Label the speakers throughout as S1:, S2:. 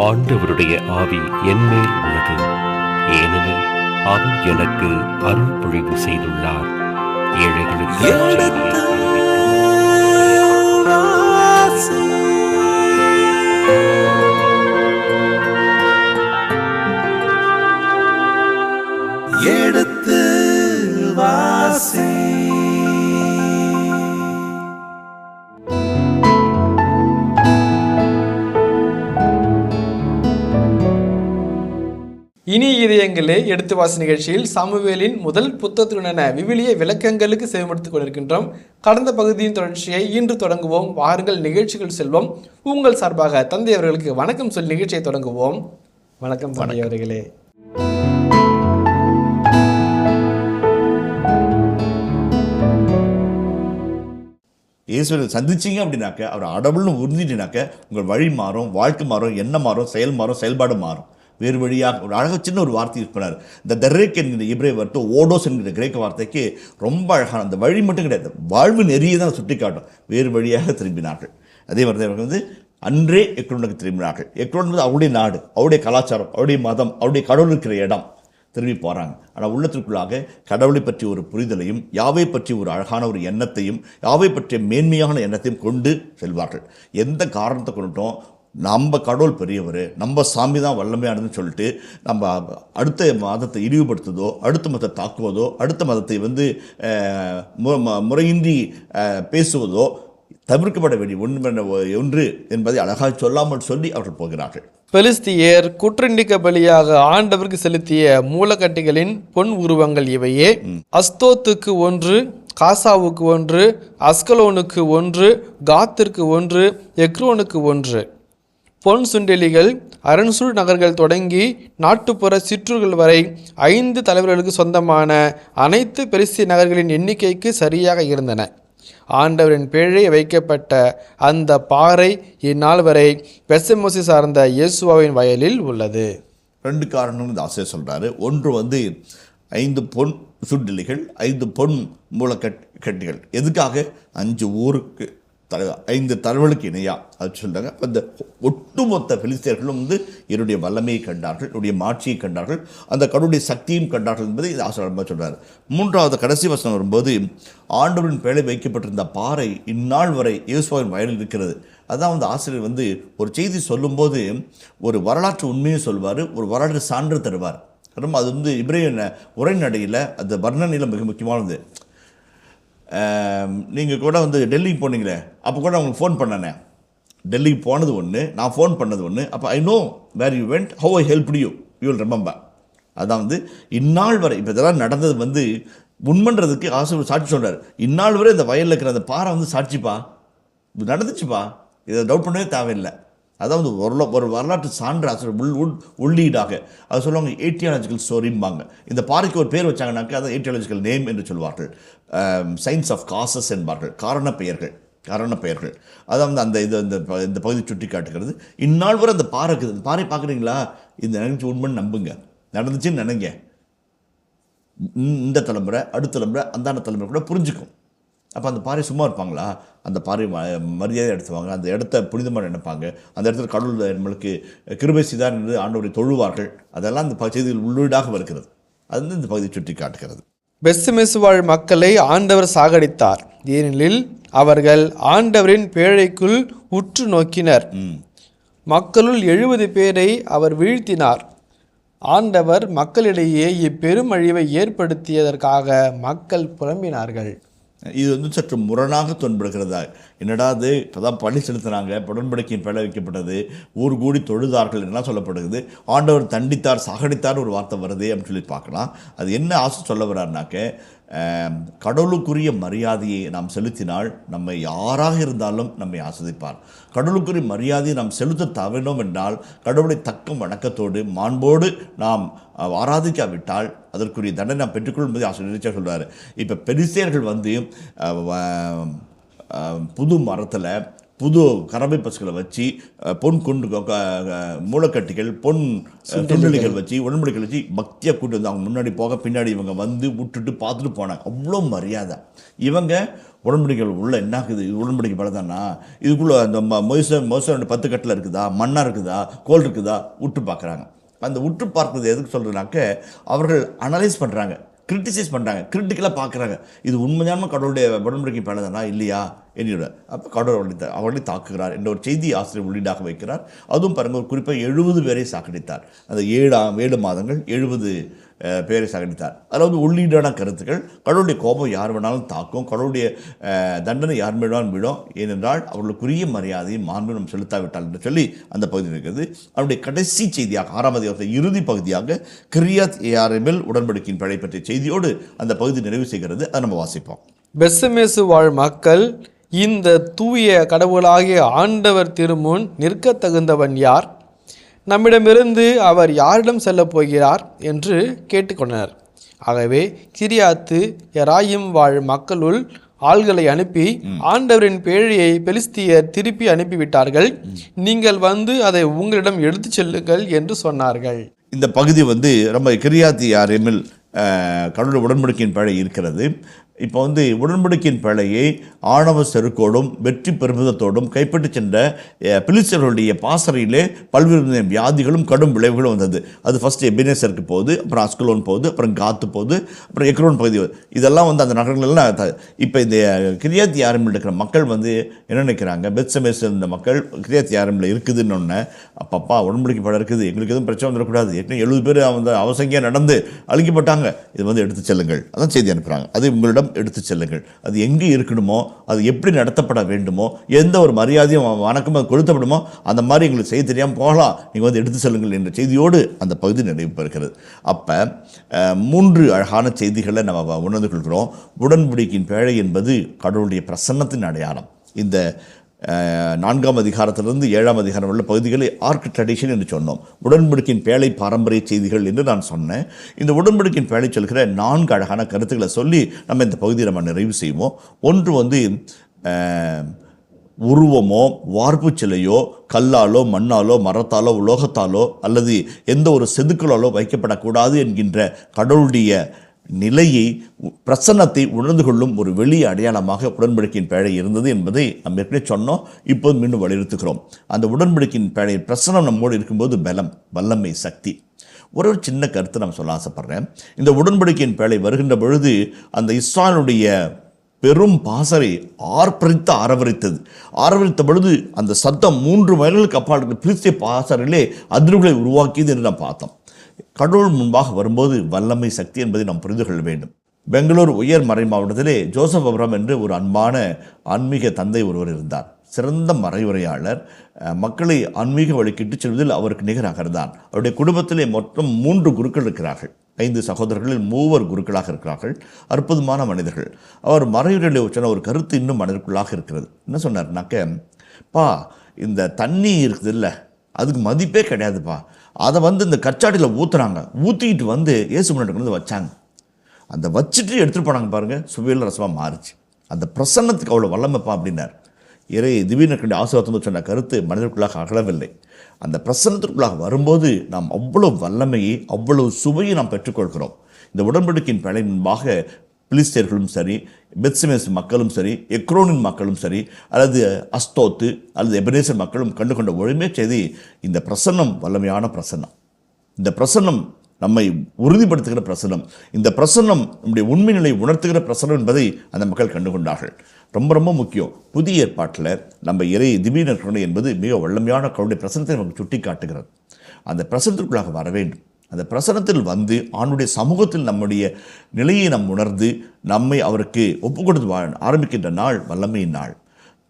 S1: ஆண்டவருடைய ஆவி என்மேல் உள்ளது, ஏனெனில் அவர் எனக்கு அருள் பொழிவு செய்துள்ளார். ஏழைகளுக்கு
S2: எடுத்து வாசி.
S3: இனி இதயங்களே எடுத்து வாசி நிகழ்ச்சியில் சாமுவேலின் முதல் புத்தகத்துடனான விவிலிய விளக்கங்களுக்கு செவிமடுத்துக் கொண்டிருக்கின்றோம். கடந்த பகுதியின் தொடர்ச்சியை இன்று தொடங்குவோம். வாருங்கள் நிகழ்ச்சிகள் செல்வோம். உங்கள் சார்பாக தந்தை அவர்களுக்கு வணக்கம் சொல்லி நிகழ்ச்சியை தொடங்குவோம். வணக்கம் தந்தை அவர்களே.
S4: இயேசுவை சந்திச்சிங்க அப்படின்னாக்க, அவர் அடவுள்னு உறுதிட்டினாக்க உங்கள் வழி மாறும், வாழ்க்கை மாறும், எண்ணம் மாறும், செயல் மாறும், செயல்பாடு மாறும். வேறு வழியாக ஒரு அழகாக சின்ன ஒரு வார்த்தை யூஸ் பண்ணார். இந்த தெரேக் என்கிற இப்ரே வார்த்தை, ஓடோஸ் என்கிற கிரேக்க வார்த்தைக்கு ரொம்ப அழகான அந்த வழி மட்டும் கிடையாது, வாழ்வு நெறியை தான் சுட்டி காட்டும். வேறு வழியாக திரும்பினார்கள். அதே மாதிரி அவர்கள் வந்து அன்றே எக்ரோனுக்கு திரும்பினார்கள். எக்ரோன் வந்து அவருடைய நாடு, அவருடைய கலாச்சாரம், அவருடைய மதம், அவருடைய கடவுள் இருக்கிற இடம். திரும்பி போகிறாங்க. ஆனால் உள்ளத்திற்குள்ளாக கடவுளை பற்றி ஒரு புரிதலையும், யாவை பற்றி ஒரு அழகான ஒரு எண்ணத்தையும், யாவை பற்றிய மேன்மையான எண்ணத்தையும் கொண்டு செல்வார்கள். எந்த காரணத்தை கொண்டுட்டோம், நம்ம கடவுள் பெரியவர், நம்ம சாமி தான் வல்லமையானதுன்னு சொல்லிட்டு நம்ம அடுத்த மதத்தை இழிவுபடுத்துவதோ, அடுத்த மதத்தை தாக்குவதோ, அடுத்த மதத்தை வந்து முறையின்றி பேசுவதோ தவிர்க்கப்பட வேண்டிய ஒன்று என்பதை அழகாக சொல்லாமல் சொல்லி அவர்கள் போகிறார்கள்.
S3: பெலிஸ்தியர் குற்றண்டிக்க பலியாக ஆண்டவருக்கு செலுத்திய மூலக்கட்டிகளின் பொன் உருவங்கள் இவையே. அஸ்தோத்துக்கு 1, காசாவுக்கு 1, அஸ்கலோனுக்கு 1, காத்திற்கு 1, எக்ரோனுக்கு 1. பொன் சுண்டெலிகள் அரண்சூழ் நகர்கள் தொடங்கி நாட்டுப்புற சிற்றூர்கள் வரை 5 தலைவர்களுக்கு சொந்தமான அனைத்து பெலிஸ்திய நகர்களின் எண்ணிக்கைக்கு சரியாக இருந்தன. ஆண்டவரின் பேழை வைக்கப்பட்ட அந்த பாறை இந்நாள் வரை பெத்ஷெமெசு சார்ந்த இயேசுவாவின் வயலில் உள்ளது.
S4: 2 காரணம் இந்த ஆசிரியர் சொல்கிறாரு. ஒன்று வந்து 5 பொன் சுண்டெலிகள், 5 பொன் மூலக்கட்டிகள். எதுக்காக? 5 ஊருக்கு 5 தலைவர்களுக்கு இணையா அது சொல்கிறாங்க. அப்போ இந்த ஒட்டுமொத்த பெலிஸ்தியர்களும் வந்து என்னுடைய வல்லமையை கண்டார்கள், என்னுடைய மாட்சியை கண்டார்கள், அந்த கடவுளுடைய சக்தியும் கண்டார்கள் என்பதை இந்த ஆசிரியர் சொல்கிறார். 3வது கடைசி வசனம் வரும்போது, ஆண்டவரின் பேழை வைக்கப்பட்டிருந்த பாறை இந்நாள் வரை இயேசுவின் வயலில் இருக்கிறது. அதான் வந்து ஆசிரியர் வந்து ஒரு செய்தி சொல்லும்போது ஒரு வரலாற்று உண்மையை சொல்வார், ஒரு வரலாற்று சான்று தருவார். ரொம்ப அது வந்து இப்ரேய உரைநடையில் அந்த வர்ணனையில் மிக முக்கியமானது. நீங்கள் கூட வந்து டெல்லிக்கு போனீங்களே, அப்போ கூட உங்களுக்கு ஃபோன் பண்ணனே. டெல்லிக்கு போனது ஒன்று, நான் ஃபோன் பண்ணது ஒன்று. அப்போ I know where you went, how I help you will remember. அதான் வந்து இந்நாள் வரை இப்போ இதெல்லாம் நடந்தது வந்து உண்மைன்றதுக்கு ஆசிரியர் சாட்சி சொல்கிறார். இந்நாள் வரை இந்த வயலில் இருக்கிற அந்த பாறை வந்து சாட்சிப்பா, இது நடந்துச்சுப்பா, இதை டவுட் பண்ணவே தேவையில்லை. அதாவது ஒரு வரலாற்று சான்று ஆசிரியர் உள்ளீடாக அது சொல்லுவாங்க. ஏட்டியாலஜிக்கல் ஸ்டோரிம்பாங்க. இந்த பாறைக்கு ஒரு பேர் வச்சாங்கன்னாக்க அதை ஏட்டியாலஜிக்கல் நேம் என்று சொல்வார்கள். சயின்ஸ் ஆஃப் காசஸ் என்பார்கள், காரண பெயர்கள். அதாவது அந்த இந்த பகுதி சுட்டி காட்டுகிறது. இந்நாள் வரை அந்த பாறை இருக்குது. இந்த பாறை பார்க்குறீங்களா, இந்த நினைச்சு உண்மைன்னு நம்புங்க, நடந்துச்சுன்னு நினைங்க. இந்த தலைமுறை, அடுத்த தலைமுறை, அந்தாண்ட தலைமுறை கூட புரிஞ்சுக்கும். அப்போ அந்த பாறை சும்மா இருப்பாங்களா? அந்த பாறை மரியாதை எடுத்துவாங்க, அந்த இடத்த புனிதமாக நினைப்பாங்க, அந்த இடத்துல கடவுள் நம்மளுக்கு கிருபை செய்தார் என்று ஆண்டவரை தொழுவார்கள். அதெல்லாம் இந்த செய்திகள் உள்ளீடாக வருகிறது. அது வந்து இந்த பகுதியை சுட்டி காட்டுகிறது.
S3: பெத்ஷெமெசு வாழ் மக்களை ஆண்டவர் சாகடித்தார், ஏனெனில் அவர்கள் ஆண்டவரின் பேழைக்குள் உற்று நோக்கினர். மக்களுள் 70 பேரை அவர் வீழ்த்தினார். ஆண்டவர் மக்களிடையே இப்பெரும் அழிவை ஏற்படுத்தியதற்காக மக்கள் புலம்பினார்கள்.
S4: இது வந்து சற்று முரணாக தோன்படுகிறதா? என்னடா அது, இப்போதான் பணி செலுத்தினாங்க, உடன்படிக்கையின் பேழை வைக்கப்பட்டது, ஊர் கூடி தொழுதார்கள் என்ன சொல்லப்படுகிறது, ஆண்டவர் தண்டித்தார், சாகடித்தார் ஒரு வார்த்தை வருது அப்படின்னு சொல்லி பார்க்கலாம். அது என்ன ஆசை சொல்ல வர்றாருனாக்க, கடவுளுக்குரிய மரியாதையை நாம் செலுத்தினால் நம்மை யாராக இருந்தாலும் நம்மை ஆஸ்வதிப்பார். கடவுளுக்குரிய மரியாதையை நாம் செலுத்த தவறினோம் என்றால், கடவுளை தக்க வணக்கத்தோடு மாண்போடு நாம் ஆராதிக்காவிட்டால் அதற்குரிய தண்டனை நாம் பெற்றுக்கொள்ளும் என்பதை ஆசிரியர் சொல்கிறார். இப்போ பெலிஸ்தியர்கள் வந்து புது மரத்தில் புது கறவை பசுகளை வச்சு பொன் கொண்டு மூலக்கட்டிகள் பொன் சுண்டலிகள் வச்சு உடன்படிக்கைகள் வச்சு பக்தியாக கூட்டு வந்து அவங்க முன்னாடி போக பின்னாடி இவங்க வந்து விட்டுட்டு பார்த்துட்டு போனாங்க. அவ்வளோ மரியாதை. இவங்க உடன்படிக்கைகள் உள்ள என்ன இருக்குது, இது உடன்படிக்கை பலதானா, இதுக்குள்ளே அந்த மோசம் 10 கட்டில் இருக்குதா, மண்ணாக இருக்குதா, கோல் இருக்குதா உற்று பார்க்குறாங்க. அந்த உற்று பார்க்குறது எதுக்கு சொல்கிறதுனாக்க அவர்கள் அனலைஸ் பண்ணுறாங்க, கிரிட்டிசைஸ் பண்ணுறாங்க, கிரிட்டிக்கலாக பார்க்குறாங்க. இது உண்மையான கடவுளுடைய உடன்படிக்கை பலதானா இல்லையா என்னோட. அப்போ கடவுள் அவர்களை தாக்குகிறார் என்ற ஒரு செய்தி ஆசிரியர் உள்ளீடாக வைக்கிறார். அதுவும் பாருங்கள், ஒரு குறிப்பாக 70 பேரை சாகடித்தார். அந்த 7 மாதங்கள் 70 பேரை சாகடித்தார். அதாவது உள்ளீடான கருத்துக்கள். கடவுளுடைய கோபம் யார் வேணாலும் தாக்கும், கடவுளுடைய தண்டனை யார் வேணாலும் விடும். ஏனென்றால் அவர்களுக்குரிய மரியாதையை மாண்பும் செலுத்தாவிட்டால் என்று சொல்லி அந்த பகுதி இருக்கிறது. அவருடைய கடைசி செய்தியாக 6ஆம் அதிகாரத்தின் இறுதி பகுதியாக கிரியாத் யாரிமில் உடன்படிக்கையின் பழை பற்றிய செய்தியோடு அந்த பகுதி நிறைவு செய்கிறது. அதை நம்ம வாசிப்போம்.
S3: பெத்செமேசு வாழ் மக்கள், இந்த தூய கடவுளாகிய ஆண்டவர் திருமுன் நிற்க தகுந்தவன் யார்? நம்மிடமிருந்து அவர் யாரிடம் செல்லப் போகிறார் என்று கேட்டுக்கொண்டனர். ஆகவே கிரியாத்து யராயிம் வாழ் மக்களுள் ஆள்களை அனுப்பி ஆண்டவரின் பேழையை பெலிஸ்தியர் திருப்பி அனுப்பிவிட்டார்கள், நீங்கள் வந்து அதை உங்களிடம் எடுத்துச் செல்லுங்கள் என்று சொன்னார்கள்.
S4: இந்த பகுதி ரொம்ப கிரியாத் யாரிமில் கடவுள் உடன்படிக்கையின் பழை இருக்கிறது. இப்போ உடன்படிக்கையின் பழையை ஆணவ செருக்கோடும் வெற்றி பெருமிதத்தோடும் கைப்பற்றி சென்ற பிலிஸ்தர்களுடைய பாசறையிலே பல்வேறு வியாதிகளும் கடும் விளைவுகளும் வந்தது. அது ஃபஸ்ட்டு எபினேசருக்கு போகுது, அப்புறம் அஸ்கலோன் போகுது, அப்புறம் காத்து போகுது, அப்புறம் எக்ரோன் பகுதி. இதெல்லாம் அந்த நகரங்கள்லாம். இப்போ இந்த கிரியாத் யாரிமில் இருக்கிற மக்கள் என்ன நினைக்கிறாங்க, பெத்செமேஸ் இருந்த மக்கள் கிரியாத் யாரிமில் இருக்குதுன்னு ஒன்று, அப்பப்பா உடன்படிக்கை பழம் இருக்குது, எங்களுக்கு எதுவும் பிரச்சனை வந்துடக்கூடாது, ஏற்கனவே 70 பேர் அவசங்கியாக நடந்து அழிக்கப்பட்டாங்க, இது எடுத்து செல்லுங்கள், அதான் செய்தி அனுப்புகிறாங்க. அது உங்களிடம் எடுத்து செல்லுங்கள். அது எங்கே இருக்கணுமோ, அது எப்படி நடத்தப்பட வேண்டுமோ, எந்த ஒரு மரியாதையும் வணக்கம் அது கொடுத்தப்படுமோ அந்த மாதிரி எங்களுக்கு செய்ய தெரியாமல் போகலாம், நீங்கள் எடுத்து செல்லுங்கள் என்ற செய்தியோடு அந்த பகுதி நிறைவு பெறுகிறது. அப்போ 3 அழகான செய்திகளை நம்ம உணர்ந்து கொள்கிறோம். உடன்படிக்கையின் பேழை என்பது கடவுளுடைய பிரசன்னத்தின் அடையாளம். இந்த 4ஆம் அதிகாரத்திலிருந்து 7ஆம் அதிகாரம் உள்ள பகுதிகளை ஆர்க் ட்ரெடிஷன் என்று சொன்னோம். உடன்படிக்கையின் பேழை பாரம்பரிய செய்திகள் என்று நான் சொன்னேன். இந்த உடன்படிக்கையின் பேழை சொல்கிற 4 அழகான கருத்துக்களை சொல்லி நம்ம இந்த பகுதியை நம்ம நிறைவு செய்வோம். ஒன்று உருவமோ வார்ப்பு சிலையோ கல்லாலோ மண்ணாலோ மரத்தாலோ உலோகத்தாலோ அல்லது எந்த ஒரு செதுக்கலாலோ வைக்கப்படக்கூடாது என்கின்ற கடவுளுடைய நிலையை, பிரசன்னத்தை உணர்ந்து கொள்ளும் ஒரு வெளிய அடையாளமாக உடன்படிக்கையின் பேழை இருந்தது என்பதை நம்ம ஏற்கனவே சொன்னோம். இப்போது மீண்டும் வலியுறுத்துகிறோம். அந்த உடன்படிக்கையின் பேழை பிரசன்னம் நம்மோடு இருக்கும்போது பலம், வல்லமை, சக்தி. ஒரு சின்ன கருத்து நான் சொல்ல ஆசைப்படுறேன். இந்த உடன்படிக்கையின் பேழை வருகின்ற பொழுது அந்த இஸ்ராயலுடைய பெரும் பாசறை ஆரவரித்த பொழுது அந்த சத்தம் 3 மைல்களுக்கு அப்பால் பிலிஸ்திய பாசறையிலே அதிர்வுகளை உருவாக்கியது என்று நாம் பார்த்தோம். கடவுள் முன்பாக வரும்போது வல்லமை, சக்தி என்பதை நாம் புரிந்து கொள்ள வேண்டும். பெங்களூர் உயர் மறை மாவட்டத்திலே ஜோசப் அப்ராம் என்று ஒரு அன்பான ஆன்மீக தந்தை ஒருவர் இருந்தார். சிறந்த மறைவுரையாளர். மக்களை ஆன்மீக வழிக்கிட்டு செல்வதில் அவருக்கு நிகராக இருந்தார். அவருடைய குடும்பத்திலே மொத்தம் 3 குருக்கள் இருக்கிறார்கள். 5 சகோதரர்களில் 3 குருக்களாக இருக்கிறார்கள். அற்புதமான மனிதர்கள். அவர் மறைவுரையில் சொன்ன ஒரு கருத்து இன்னும் மனதிற்குள்ளாக இருக்கிறது. என்ன சொன்னார்னாக்க, பா இந்த தண்ணி இருக்குது இல்லை, அதுக்கு மதிப்பே கிடையாதுப்பா, அதை இந்த கச்சாட்டியில் ஊற்றுறாங்க, ஊற்றிக்கிட்டு இயேசு முன்னாடி வச்சாங்க, அந்த வச்சுட்டு எடுத்துகிட்டு போனாங்க பாருங்கள், சுவையில் ரசமாக மாறிச்சு. அந்த பிரசன்னத்துக்கு அவ்வளோ வல்லமைப்பா அப்படின்னார். திடீர்னு ஆசீர்வாதம் சொன்ன கருத்து மனிதர்களுக்குள்ளாக அகலவில்லை. அந்த பிரசன்னத்திற்குள்ளாக வரும்போது நாம் அவ்வளோ வல்லமையை, அவ்வளவு சுவையை நாம் பெற்றுக்கொள்கிறோம். இந்த உடன்படிக்கையின் பழை முன்பாக பிலிஸ்தீர்களும் சரி, பெத்செமேஸ் மக்களும் சரி, எக்ரோனின் மக்களும் சரி, அல்லது அஸ்தோத்து அல்லது எபனேசர் மக்களும் கண்டுகொண்ட ஒழுமே செய்தி, இந்த பிரசன்னம் வல்லமையான பிரசன்னம். இந்த பிரசன்னம் நம்மை உறுதிப்படுத்துகிற பிரசன்னம். இந்த பிரசன்னம் நம்முடைய உண்மை நிலை உணர்த்துகிற பிரசன்னம் என்பதை அந்த மக்கள் கண்டுகொண்டார்கள். ரொம்ப ரொம்ப முக்கியம். புதிய ஏற்பாட்டில் நம்ம திடீர் கருணை என்பது மிக வல்லமையான கடவுளுடைய பிரசனத்தை நமக்கு சுட்டி காட்டுகிறது. அந்த பிரசனத்திற்குள்ளாக வர வேண்டும். அந்த பிரசனத்தில் ஆணுடைய சமூகத்தில் நம்முடைய நிலையை நாம் உணர்ந்து நம்மை அவருக்கு ஒப்புக் கொடுத்து ஆரம்பிக்கின்ற நாள் வல்லமையின் நாள்.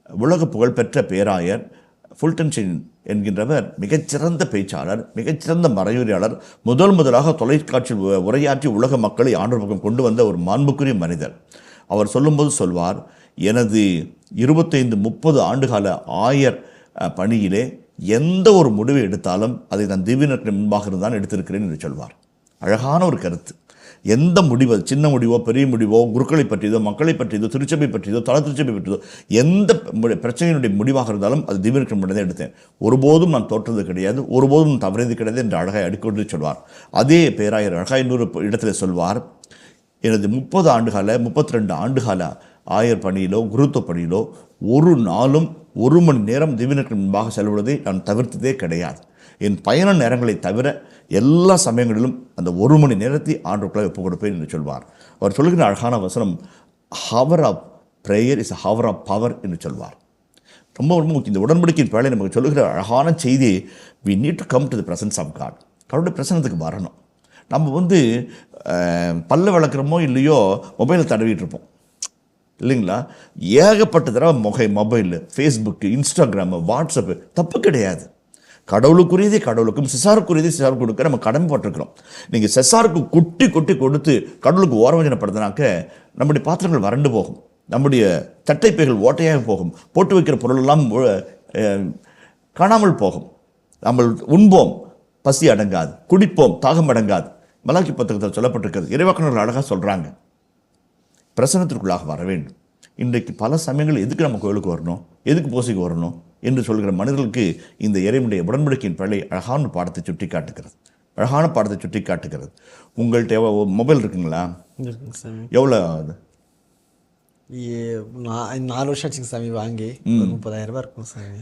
S4: உலக புகழ்பெற்ற பேராயர் ஃபுல்டன்ஷைன் என்கின்றவர் மிகச்சிறந்த பேச்சாளர், மிகச்சிறந்த மறையுரையாளர், முதலாக தொலைக்காட்சியில் உரையாற்றி உலக மக்களை ஆண்டவர் பக்கம் கொண்டு வந்த ஒரு மாண்புக்குரிய மனிதர். அவர் சொல்லும்போது சொல்வார், எனது 25-30 ஆண்டுகால ஆயர் பணியிலே எந்த ஒரு முடிவை எடுத்தாலும் அதை நான் திவ்யனுக்கு முன்பாக இருந்தான் எடுத்திருக்கிறேன் என்று சொல்வார். அழகான ஒரு கருத்து. எந்த முடிவு, சின்ன முடிவோ பெரிய முடிவோ, குருக்களை பற்றியதோ, மக்களை பற்றியதோ, திருச்சபை பற்றியதோ, தல திருச்சபை பற்றியதோ, எந்த பிரச்சனையினுடைய முடிவாக இருந்தாலும் அது திவ்யனுக்கு முன்னாடி தான் எடுத்தேன். ஒருபோதும் நான் தோற்றது கிடையாது, ஒருபோதும் தவறியது கிடையாது என்று அழகாய் அடிக்கொண்டு சொல்வார். அதே பேராயர் அழகாய் இன்னொரு இடத்துல சொல்வார், எனது 32 ஆண்டுகால ஆயர் பணியிலோ குருத்துவ பணியிலோ ஒரு நாளும் 1 மணி நேரம் திவ்யனுக்கு முன்பாக செலவிடுவதை நான் தவிர்த்ததே கிடையாது. என் பயண நேரங்களை தவிர எல்லா சமயங்களிலும் அந்த 1 மணி நேரத்தை ஆண்டவருக்குள்ளே ஒப்புக் கொடுப்பேன் என்று சொல்வார். அவர் சொல்லுகிற அழகான வசனம், hour of prayer is hour of power என்று சொல்வார். ரொம்ப ரொம்ப முக்கியம். இந்த உடன்படிக்கையின் வேலை நமக்கு சொல்லுகிற அழகான செய்தியை, we need to come to the presence of God. கடவுளுடைய பிரசனத்துக்கு வரணும். நம்ம பல்ல விளக்குறோமோ இல்லையோ மொபைலை தடவிட்டு இருப்போம் இல்லைங்களா? ஏகப்பட்ட தடவை மொபைலு, ஃபேஸ்புக்கு, இன்ஸ்டாகிராமு, வாட்ஸ்அப்பு தப்பு கிடையாது. கடவுளுக்குரியதே கடவுளுக்கும், சிசாருக்குரியதே சிசாருக்கு கொடுக்க நம்ம கடமைப்பட்டிருக்கிறோம். நீங்கள் சிசாருக்கு கொட்டி கொட்டி கொடுத்து கடவுளுக்கு ஓரவஞ்சனைப்படுத்தினாக்க நம்முடைய பாத்திரங்கள் வறண்டு போகும், நம்முடைய தட்டைப்பைகள் ஓட்டையாக போகும், போட்டு வைக்கிற பொருளெல்லாம் காணாமல் போகும். நம்ம உண்போம், பசி அடங்காது, குடிப்போம், தாகம் அடங்காது. மலாக்கி புத்தகத்தில் சொல்லப்பட்டிருக்கிறது. இறைவாக்கினர்கள் அழகாக சொல்கிறாங்க, பிரசனத்திற்குள்ளாக வர வேண்டும். இன்றைக்கு பல சமயங்கள் எதுக்கு நம்ம கோயிலுக்கு வரணும், எதுக்கு பூசைக்கு வரணும் என்று சொல்கிற மனிதர்களுக்கு இந்த இறைவனுடைய உடன்படிக்கையின் பிழை அழகான பாடத்தை சுட்டி காட்டுகிறது. உங்கள்கிட்ட மொபைல் இருக்குங்களா? எவ்வளோ ஆகுது?
S5: 4 வருஷம் ஆச்சுங்க சாமி வாங்கி. 30,000 ரூபாய் இருக்கும் சாமி.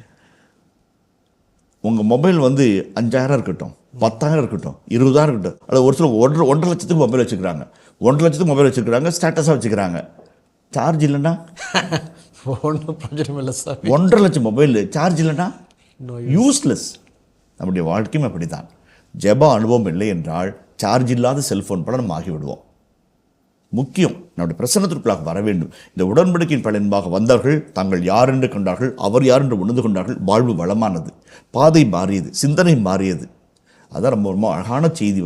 S4: உங்கள் மொபைல் 5,000 இருக்கட்டும், 10,000 இருக்கட்டும், 20,000 இருக்கட்டும், அல்லது ஒரு சில 1.5 லட்சத்துக்கு மொபைல் வச்சுக்கிறாங்க. 1.5 லட்சத்துக்கு மொபைல் வச்சுக்கிறாங்க, ஸ்டேட்டஸாக வச்சுக்கிறாங்க. சார்ஜ் இல்லைன்னா
S5: ஒன்றும் பிரயோஜனம் இல்லை சார்.
S4: 1.5 லட்சம் மொபைல் சார்ஜ் இல்லைன்னா யூஸ்லெஸ். நம்முடைய வாழ்க்கையும் அப்படி தான். ஜெப அனுபவம் இல்லை என்றால் சார்ஜ் இல்லாத செல்ஃபோன் போல நம்ம ஆகிவிடுவோம். முக்கியம், நம்முடைய பிரசன்னத்திற்குள்ளாக வர வேண்டும். இந்த உடன்படிக்கையின் பலன்பாக வந்தவர்கள் தாங்கள் யார் என்று கண்டார்கள், அவர் யார் என்று உணர்ந்து கொண்டார்கள். வாழ்வு வளமானது, பாதை மாறியது, சிந்தனை மாறியது. அதான் ரொம்ப ரொம்ப அழகான செய்தி.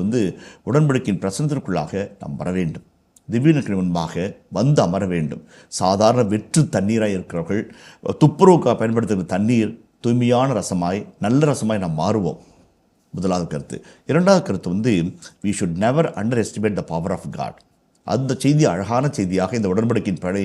S4: உடன்படிக்கையின் பிரசன்னத்திற்குள்ளாக நாம் வர வேண்டும். திவ்யனுக்கு முன்பாக வந்து அமர வேண்டும். சாதாரண வெற்று தண்ணீராக இருக்கிறவர்கள் துப்புரவுக்காக பயன்படுத்துகிற தண்ணீர் தூய்மையான ரசமாய், நல்ல ரசமாய் நாம் மாறுவோம். முதலாவது கருத்து. இரண்டாவது கருத்து we should never underestimate the power of God. அந்த செய்தி அழகான செய்தியாக இந்த உடன்படிக்கையின் படை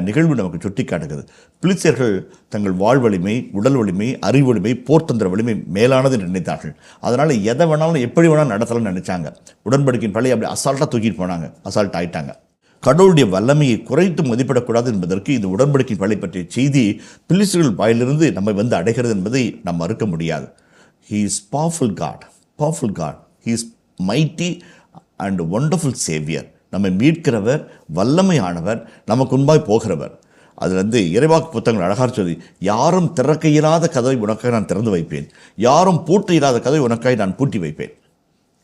S4: நிகழ்வு நமக்கு சுட்டி காட்டுகிறது. பிலிஸ்தியர்கள் தங்கள் வாழ்வலிமை, உடல் வலிமை, அறிவு வலிமை, போர்த்தந்திர வலிமை மேலானது என்று நினைத்தார்கள். அதனால் எதை வேணாலும் எப்படி வேணாலும் நடத்தலாம்னு நினைச்சாங்க. உடன்படிக்கையின் படை அப்படி அசால்ட்டாக தூக்கிட்டு போனாங்க, அசால்ட் ஆயிட்டாங்க. கடவுளுடைய வல்லமையை குறைத்து மதிப்பிடக்கூடாது என்பதற்கு இந்த உடன்படிக்கையின் படை பற்றிய செய்தி பிலிஸ்தியர்கள் வாயிலிருந்து நம்மை அடைகிறது என்பதை நாம் மறுக்க முடியாது. He is powerful God. He is mighty and wonderful Savior. நம்மை மீட்கிறவர், வல்லமையானவர், நமக்கு முன்பாய் போகிறவர். அதில் இறைவாக்கு புத்தகங்கள் அழகாக சொல்லி, யாரும் திறக்க இயலாத கதவை உனக்காக நான் திறந்து வைப்பேன், யாரும் பூட்ட இல்லாத கதவை உனக்காக நான் பூட்டி வைப்பேன்.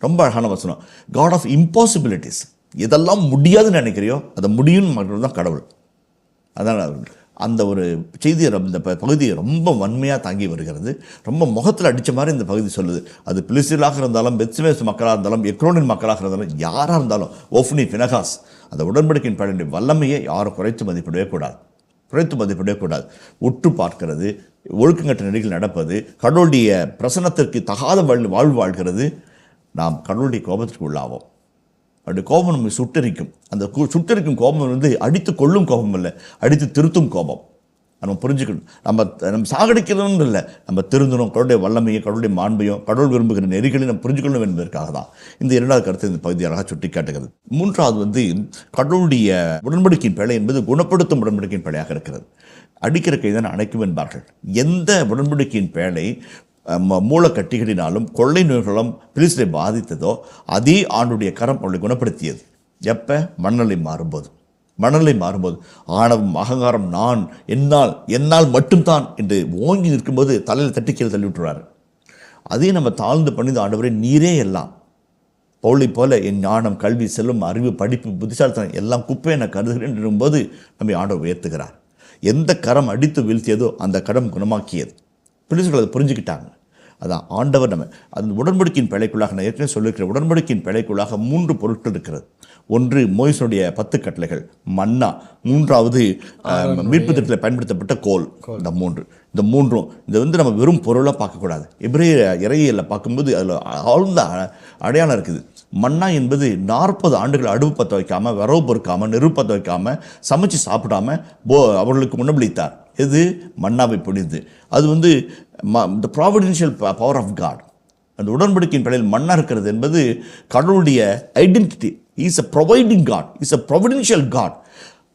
S4: ரொம்ப அழகான வசனம். God of impossibilities. எதெல்லாம் முடியாதுன்னு நினைக்கிறியோ அதை முடியும் மட்டும்தான் கடவுள். அதான் அந்த ஒரு செய்தியை இந்த பகுதியை ரொம்ப வன்மையாக தாங்கி வருகிறது. ரொம்ப முகத்தில் அடித்த மாதிரி இந்த பகுதி சொல்லுது. அது பிலிஸ்தீனாக இருந்தாலும், பெத்ஷெமேஸ் மக்களாக இருந்தாலும், எக்ரோனின் மக்களாக இருந்தாலும், யாராக இருந்தாலும், ஒஃப்னி, பினகாஸ், அந்த உடன்படிக்கையின் பழைய வல்லமையை யாரும் குறைத்து மதிப்பிடவே கூடாது. உற்று பார்க்கிறது, ஒழுக்கங்கட்ட நெறிகள் நடப்பது, கடவுளுடைய பிரசன்னத்திற்கு தகாத வாழ்வு வாழ்கிறது. நாம் கடவுளுடைய கோபத்திற்கு உள்ளாவோம். அப்படி கோபம் நம்ம சுட்டரிக்கும். அந்த சுட்டரிக்கும் கோபம் அடித்து கொள்ளும் கோபம் இல்லை, அடித்து திருத்தும் கோபம். நம்ம புரிஞ்சுக்கணும். நம்ம சாகடிக்கிறதுன்னு இல்லை, நம்ம திருந்தணும். கடவுளுடைய வல்லமையும், கடவுளுடைய மாண்பையும், கடவுள் விரும்புகிற நெறிகளையும் நம்ம புரிஞ்சுக்கணும் என்பதற்காக தான் இந்த இரண்டாவது கருத்து இந்த பகுதி அழகாக சுட்டி காட்டுகிறது. மூன்றாவது கடவுளுடைய உடன்படிக்கையின் பிழை என்பது குணப்படுத்தும் உடன்படிக்கையின் பிழையாக இருக்கிறது. அடிக்கிற கைதான் அணைக்கும் என்பார்கள். எந்த உடன்படிக்கையின் பிழை மூலக்கட்டிகளினாலும் கொள்ளை நோய்களும் பிலிஸ்தரை பாதித்ததோ அதே ஆண்டுடைய கரம் அவளை குணப்படுத்தியது. எப்போ? மனநிலை மாறும்போது ஆணவம், அகங்காரம், நான், என்னால் மட்டும்தான் என்று ஓங்கி நிற்கும்போது தலையில் தட்டி கீழே தள்ளி விட்டுருவார். அதையும் நம்ம தாழ்ந்து பணிந்து, ஆண்டவரே நீரே எல்லாம், பவுலை போல என் ஞானம், கல்வி, செல்வம், அறிவு, படிப்பு, புத்திசாலித்தனம் எல்லாம் குப்பை என கருதுகிறேன் என்னும்போது நம்மை ஆண்டவர் உயர்த்துகிறார். எந்த கரம் அடித்து வீழ்த்தியதோ அந்த கரம் குணமாக்கியது. பிலிஸ்தர்கள் அதை புரிஞ்சுக்கிட்டாங்க. அதான் ஆண்டவர் நம்ம அந்த உடன்படிக்கையின் பிழைக்குள்ளாக, நான் ஏற்கனவே சொல்லியிருக்கிற உடன்படிக்கையின் பிழைக்குள்ளாக 3 பொருட்கள் இருக்கிறது. ஒன்று மோசேயுடைய 10 கட்டளைகள், மன்னா. மூன்றாவது மீட்பு திட்டத்தில் பயன்படுத்தப்பட்ட கோல். இந்த மூன்றும் நம்ம வெறும் பொருளாக பார்க்கக்கூடாது. எபிரேய இறையியலில் பார்க்கும்போது அதில் ஆழ்ந்த அடையாளம் இருக்குது. மன்னா என்பது 40 ஆண்டுகள் அடுப்பு பற்ற வைக்காமல், விரவு பொறுக்காமல், நெருப்பு பற்ற வைக்காமல், சமைச்சு சாப்பிடாம அவர்களுக்கு உணவளித்தார். எது? மன்னாவை பொழிந்து. அது the providential power of God. அந்த உடன்படிக்கையின் பிழையில் மன்னா இருக்கிறது என்பது கடவுளுடைய identity. Is a providing God, is a providential God.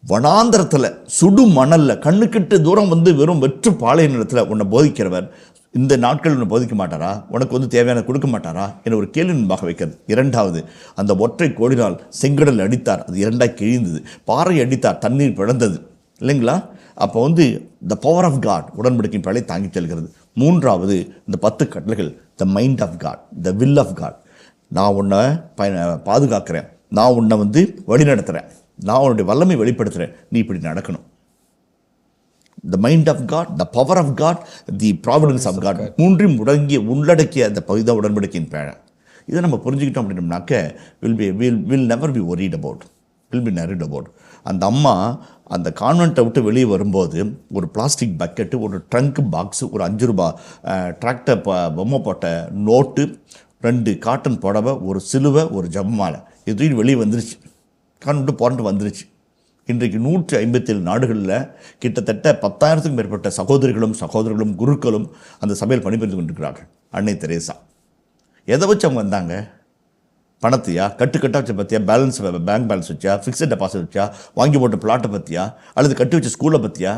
S4: வனாந்தரத்தில் சுடு மணலில் கண்ணுக்கிட்டு தூரம் வந்து வெறும் வெற்று பாலை நிலத்தில் உன்னை போதிக்கிறவர் இந்த நாட்கள் உன்னை போதிக்க மாட்டாரா? உனக்கு வந்து தேவையான கொடுக்க மாட்டாரா என்ற ஒரு கேள்வி முன்பாக வைக்கிறது. இரண்டாவது, அந்த ஒற்றை கோடினால் செங்கடல் அடித்தார், அது இரண்டாய் கிழிந்தது. பாறை அடித்தார், தண்ணீர் பிளந்தது, இல்லைங்களா? அப்போ வந்து த பவர் ஆஃப் காட் உடன்படிக்கையின் பழைய தாங்கி செல்கிறது. மூன்றாவது, இந்த 10 கட்டளைகள், the mind of God, the will of God. நான் உன்னை பாதுகாக்கிறேன், நான் உன்னை வந்து வழி நடத்துகிறேன், நான் உன்னுடைய வல்லமை வெளிப்படுத்துகிறேன், நீ இப்படி நடக்கணும். The mind of God, the power of God, the providence of God, மூன்றையும் உள்ளடக்கிய அந்த பகுதி உடன்படிக்கையின் பேழ. இதை நம்ம புரிஞ்சுக்கிட்டோம் அப்படின்னம்னாக்க will never be worried about. அந்த அம்மா அந்த கான்வெண்ட்டை விட்டு வெளியே வரும்போது ஒரு பிளாஸ்டிக் பக்கெட்டு, ஒரு ட்ரங்க் பாக்ஸு, ஒரு 5 ரூபா டிராக்டர் பொம்மை போட்ட நோட்டு, 2 காட்டன் புடவை, ஒரு சிலுவை, ஒரு ஜபமாலை, இது வெளியே வந்துருச்சு. கான்வெண்ட்டு புரண்டு வந்துருச்சு. இன்றைக்கு 157 நாடுகளில் கிட்டத்தட்ட 10,000க்கும் மேற்பட்ட சகோதரிகளும் குருக்களும் அந்த சபையில் பணிபுரிந்து கொண்டிருக்கிறார்கள். அன்னை தெரேசா எதை வச்சு அவங்க வந்தாங்க? பணத்தையா? கட்டுக்கட்டாக வச்ச பற்றியா? பேங்க் பேலன்ஸ் வச்சா? ஃபிக்ஸட் டெபாசிட் வச்சா? வாங்கி போட்ட பிளாட்டை பற்றியா? அல்லது கட்டி வச்ச ஸ்கூலை பற்றியா?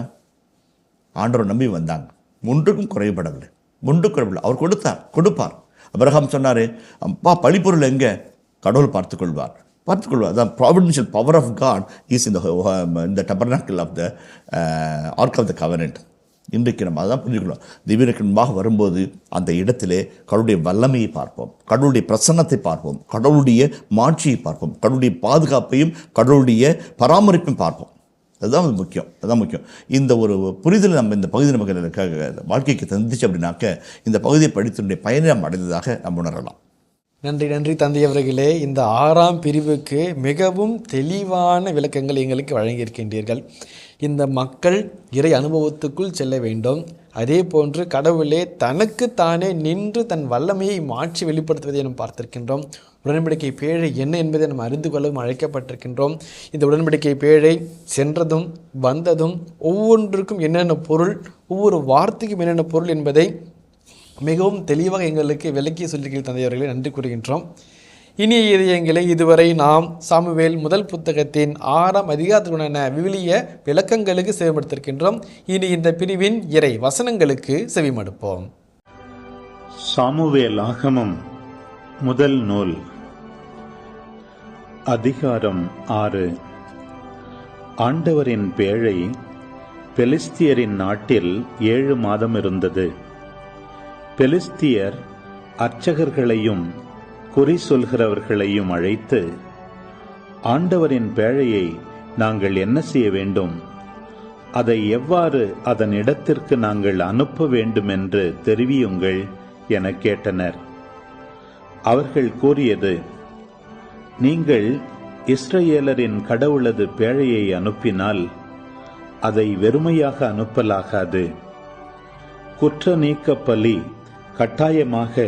S4: ஆண்டவரை நம்பி வந்தாங்க. ஒன்றுக்கும் குறைபடவில்லை. அவர் கொடுப்பார். அபிரகாம் சொன்னார், அப்பா பழிப்பொருள் எங்கே? கடவுள் பார்த்துக்கொள்வார். அதான் providential power of God is இந்த tabernacle of the ark of the covenant. இன்றைக்கு நம்ம அதான் புரிஞ்சுக்கணும். திவ்யரக்கன்பாக வரும்போது அந்த இடத்திலே கடவுளுடைய வல்லமையை பார்ப்போம், கடவுளுடைய பிரசன்னத்தை பார்ப்போம், கடவுளுடைய மாட்சியை பார்ப்போம், கடவுளுடைய பாதுகாப்பையும் கடவுளுடைய பராமரிப்பையும் பார்ப்போம். அதுதான் முக்கியம். இந்த ஒரு புரிதல் நம்ம இந்த பகுதி நமக்கு வாழ்க்கைக்கு தந்துச்சு அப்படின்னாக்க இந்த பகுதியை படித்தனுடைய பயனை நாம் அடைந்ததாக நம்ம உணரலாம்.
S3: நன்றி தந்தை அவர்களே. இந்த 6ஆம் பிரிவுக்கு மிகவும் தெளிவான விளக்கங்கள் எங்களுக்கு வழங்கியிருக்கின்றீர்கள். இந்த மக்கள் இறை அனுபவத்துக்குள் செல்ல வேண்டும். அதே போன்று கடவுளே தனக்குத்தானே நின்று தன் வல்லமையை மாற்றி வெளிப்படுத்துவதை நாம் பார்த்திருக்கின்றோம். உடன்படிக்கை பேழை என்ன என்பதை நாம் அறிந்து கொள்ளவும் அழைக்கப்பட்டிருக்கின்றோம். இந்த உடன்படிக்கை பேழை சென்றதும் வந்ததும் ஒவ்வொன்றுக்கும் என்னென்ன பொருள், ஒவ்வொரு வார்த்தைக்கும் என்னென்ன பொருள் என்பதை மிகவும் தெளிவாக எங்களுக்கு விளக்கி சொல்லியிருக்கிற தந்தையவர்களை நன்றி கூறுகின்றோம். இனிய இதயங்களை, இதுவரை நாம் சாமுவேல் முதல் புத்தகத்தின் 6ஆம் அதிகாரத்துடனான விவிலிய விளக்கங்களுக்கு செவிமடுத்திருக்கின்றோம். இனி இந்த பிரிவின் இறை வசனங்களுக்கு செவிமடுப்போம்.
S6: சாமுவேல் ஆகமம் முதல் நூல், அதிகாரம் 6. ஆண்டவரின் பேழை பெலிஸ்தியரின் நாட்டில் 7 மாதம் இருந்தது. பெலிஸ்தியர் அர்ச்சகர்களையும் குறி சொல்கிறவர்களையும் அழைத்து, ஆண்டவரின் பேழையை நாங்கள் என்ன செய்ய வேண்டும், அதை எவ்வாறு அதன் இடத்திற்கு நாங்கள் அனுப்ப வேண்டும் என்று தெரிவியுங்கள் என கேட்டனர். அவர்கள் கூறியது, நீங்கள் இஸ்ரவேலரின் கடவுளது பேழையை அனுப்பினால் அதை வெறுமையாக அனுப்பலாகாது. குற்ற நீக்க பலி கட்டாயமாக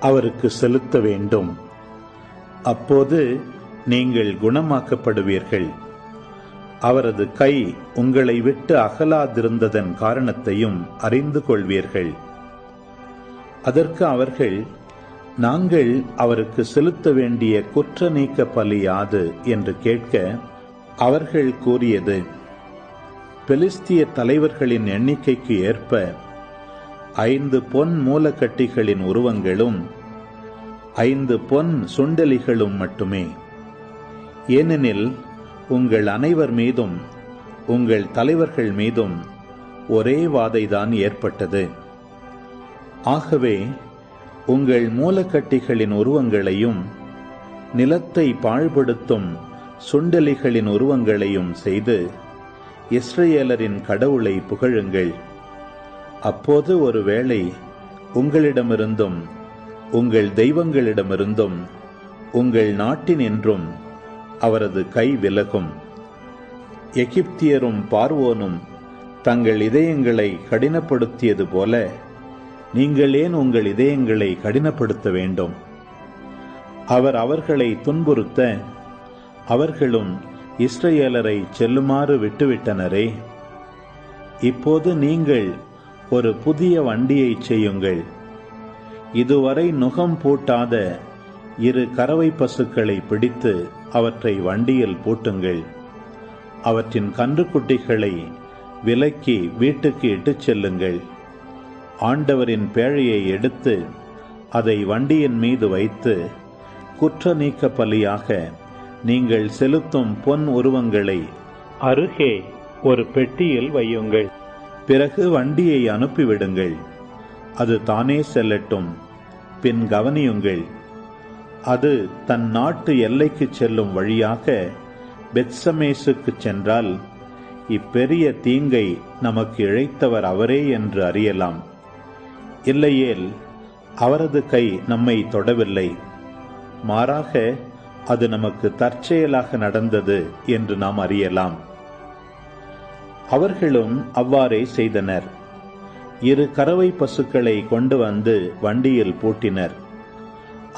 S6: அவருக்கு செலுத்த வேண்டும். அப்போது நீங்கள் குணமாக்கப்படுவீர்கள். அவரது கை உங்களை விட்டு அகலாதிருந்ததன் காரணத்தையும் அறிந்து கொள்வீர்கள். அதற்கு அவர்கள், நாங்கள் அவருக்கு செலுத்த வேண்டிய குற்ற நீக்க பலி யாது என்று கேட்க, அவர்கள் கூறியது, பெலிஸ்திய தலைவர்களின் எண்ணிக்கைக்கு ஏற்ப 5 பொன் மூலக்கட்டிகளின் உருவங்களும் 5 பொன் சுண்டலிகளும் மட்டுமே. ஏனெனில் உங்கள் அனைவர் மீதும் உங்கள் தலைவர்கள் மீதும் ஒரே வாதைதான் ஏற்பட்டது. ஆகவே உங்கள் மூலக்கட்டிகளின் உருவங்களையும் நிலத்தை பாழ்படுத்தும் சுண்டலிகளின் உருவங்களையும் செய்து இஸ்ரவேலரின் கடவுளை புகழுங்கள். அப்போது ஒருவேளை உங்களிடமிருந்தும் உங்கள் தெய்வங்களிடமிருந்தும் உங்கள் நாட்டினின்றும் அவரது கை விலகும். எகிப்தியரும் பார்வோனும் தங்கள் இதயங்களை கடினப்படுத்தியது போல நீங்கள் ஏன் உங்கள் இதயங்களை கடினப்படுத்த வேண்டும்? அவர் அவர்களை துன்புறுத்த அவர்களும் இஸ்ரவேலரை செல்லுமாறு விட்டுவிட்டனரே. இப்போது நீங்கள் ஒரு புதிய வண்டியை செய்யுங்கள். இதுவரை நுகம் பூட்டாத 2 கறவை பசுக்களை பிடித்து அவற்றை வண்டியில் பூட்டுங்கள். அவற்றின் கன்றுக்குட்டிகளை விலக்கி வீட்டுக்கு இட்டுச் செல்லுங்கள். ஆண்டவரின் பேழையை எடுத்து அதை வண்டியின் மீது வைத்து குற்ற நீக்க பலியாக நீங்கள் செலுத்தும் பொன் உருவங்களை அருகே ஒரு பெட்டியில் வையுங்கள். பிறகு வண்டியை அனுப்பிவிடுங்கள். அது தானே செல்லட்டும். பின் கவனியுங்கள், அது தன் நாட்டு எல்லைக்கு செல்லும் வழியாக பெத்சமேசுக்கு சென்றால் இப்பெரிய தீங்கை நமக்கு இழைத்தவர் அவரே என்று அறியலாம். இல்லையேல் அவரது கை நம்மை தொடவில்லை, மாறாக அது நமக்கு தற்செயலாக நடந்தது என்று நாம் அறியலாம். அவர்களும் அவ்வாறே செய்தனர். 2 கறவை பசுக்களை கொண்டு வந்து வண்டியில் பூட்டினர்.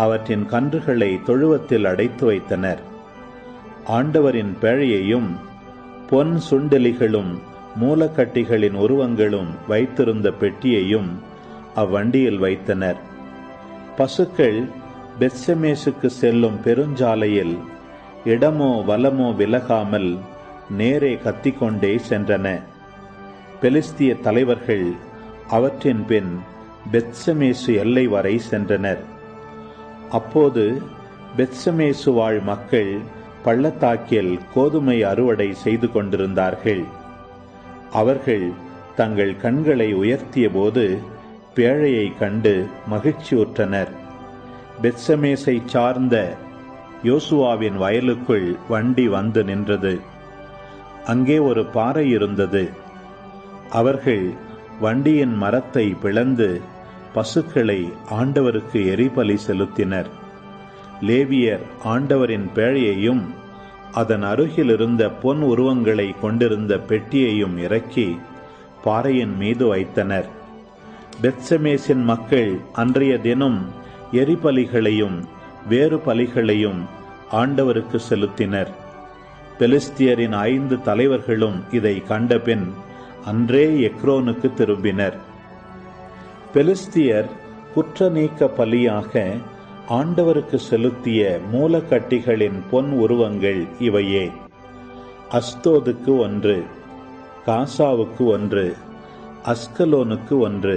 S6: அவற்றின் கன்றுகளை தொழுவத்தில் அடைத்து வைத்தனர். ஆண்டவரின் பேழையையும் பொன் சுண்டெலிகளும் மூலக்கட்டிகளின் உருவங்களும் வைத்திருந்த பெட்டியையும் அவ்வண்டியில் வைத்தனர். பசுக்கள் பெத்சமேசுக்கு செல்லும் பெருஞ்சாலையில் இடமோ வலமோ விலகாமல் நேரே கத்திக்கொண்டே சென்றன. பெலிஸ்திய தலைவர்கள் அவற்றின் பின் பெத்சமேசு எல்லை வரை சென்றனர். அப்போது பெத்சமேசு வாழ் மக்கள் பள்ளத்தாக்கில் கோதுமை அறுவடை செய்து கொண்டிருந்தார்கள். அவர்கள் தங்கள் கண்களை உயர்த்திய போது பேழையை கண்டு மகிழ்ச்சியுற்றனர். பெத்சமேசை சார்ந்த யோசுவாவின் வயலுக்குள் வண்டி வந்து நின்றது. அங்கே ஒரு பாறை இருந்தது. அவர்கள் வண்டியின் மரத்தை பிளந்து பசுக்களை ஆண்டவருக்கு எரிபலி செலுத்தினர். லேவியர் ஆண்டவரின் பேழையையும் அதன் அருகிலிருந்த பொன் உருவங்களை கொண்டிருந்த பெட்டியையும் இறக்கி பாறையின் மீது வைத்தனர். பெத்சமேசின் மக்கள் அன்றைய தினம் எரிபலிகளையும் வேறு பலிகளையும் ஆண்டவருக்கு செலுத்தினர். பெலிஸ்தியரின் 5 தலைவர்களும் இதை கண்டபின் அன்றே எக்ரோனுக்கு திரும்பினர். பெலிஸ்தியர் குற்ற நீக்க பலியாக ஆண்டவருக்கு செலுத்திய மூலக்கட்டிகளின் பொன் உருவங்கள் இவையே: அஸ்தோதுக்கு 1, காசாவுக்கு 1, அஸ்கலோனுக்கு 1,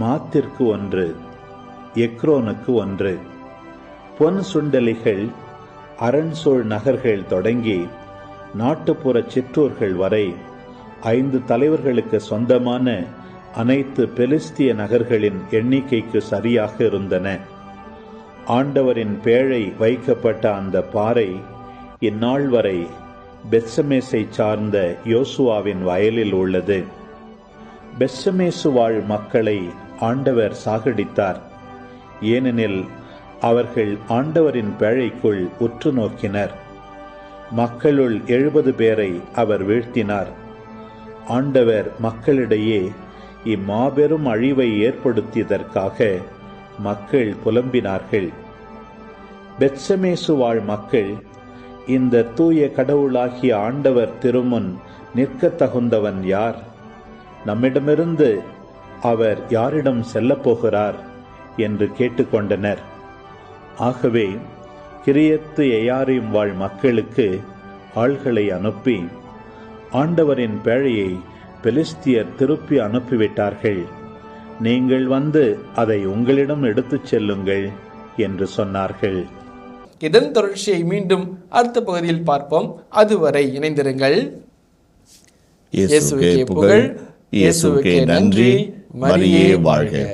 S6: மாத்திற்கு 1, எக்ரோனுக்கு 1. பொன் சுண்டலிகள் அரண்சூழ் நகர்கள் தொடங்கி நாட்டுப்புற சிற்றூர்கள் வரை 5 தலைவர்களுக்கு சொந்தமான அனைத்து பெலிஸ்திய நகர்களின் எண்ணிக்கைக்கு சரியாக இருந்தன. ஆண்டவரின் பேழை வைக்கப்பட்ட அந்த பாறை இந்நாள் வரை பெத்சமேசை சார்ந்த யோசுவாவின் வயலில் உள்ளது. பெத்சமேசு வாழ் மக்களை ஆண்டவர் சாகடித்தார். ஏனெனில் அவர்கள் ஆண்டவரின் பேழைக்குள் உற்று நோக்கினர். மக்களுள் 70 பேரை அவர் வீழ்த்தினார். ஆண்டவர் மக்களிடையே இம்மாபெரும் அழிவை ஏற்படுத்தியதற்காக மக்கள் புலம்பினார்கள். பெத்சமேசு வாழ் மக்கள், இந்த தூய கடவுளாகிய ஆண்டவர் திருமுன் நிற்க தகுந்தவன் யார்? நம்மிடமிருந்து அவர் யாரிடம் செல்லப்போகிறார் என்று கேட்டுக்கொண்டனர். ஆகவே கிரியத்து எயாரிம் வாழ் மக்களுக்கு ஆள்களை அனுப்பி ஆண்டவரின் பேழையை பெலிஸ்தியர் திருப்பி அனுப்பிவிட்டார்கள். நீங்கள் வந்து அதை உங்களிடம் எடுத்துச் செல்லுங்கள் என்று சொன்னார்கள்.
S3: இதன் தொடர்ச்சியை மீண்டும் அடுத்த பகுதியில் பார்ப்போம். அதுவரை இணைந்திருங்கள். இயேசுவுக்கே புகழ், இயேசுவுக்கே நன்றி, மரியே வாழ்க.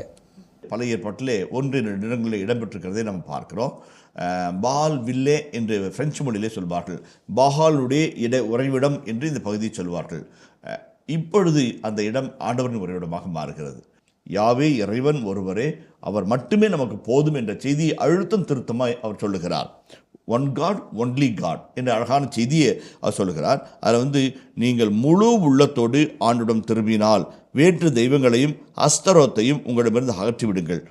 S4: பழைய ஏற்பாட்டிலே 1-2 இடங்களில் இடம்பெற்றிருக்கிறதை நம்ம பார்க்கிறோம். பால் வில்லே என்று பிரெஞ்சு மொழியிலே சொல்வார்கள். பாகாலுடைய உறைவிடம் என்று இந்த பகுதியை சொல்வார்கள். இப்பொழுது அந்த இடம் ஆண்டவரின் உறைவிடமாக மாறுகிறது. யாவே இறைவன் ஒருவரே, அவர் மட்டுமே நமக்கு போதும் என்ற செய்தியை அழுத்தம் திருத்தமாய் அவர் சொல்லுகிறார். ஒன் காட், ஒன்லி காட் என்ற அழகான செய்தியை அவர் சொல்லுகிறார். அதில் நீங்கள் முழு உள்ளத்தோடு ஆண்டிடம் திரும்பினால் வேற்று தெய்வங்களையும் அஸ்தரோத்தையும் உங்களிடமிருந்து அகற்றிவிடுங்கள்.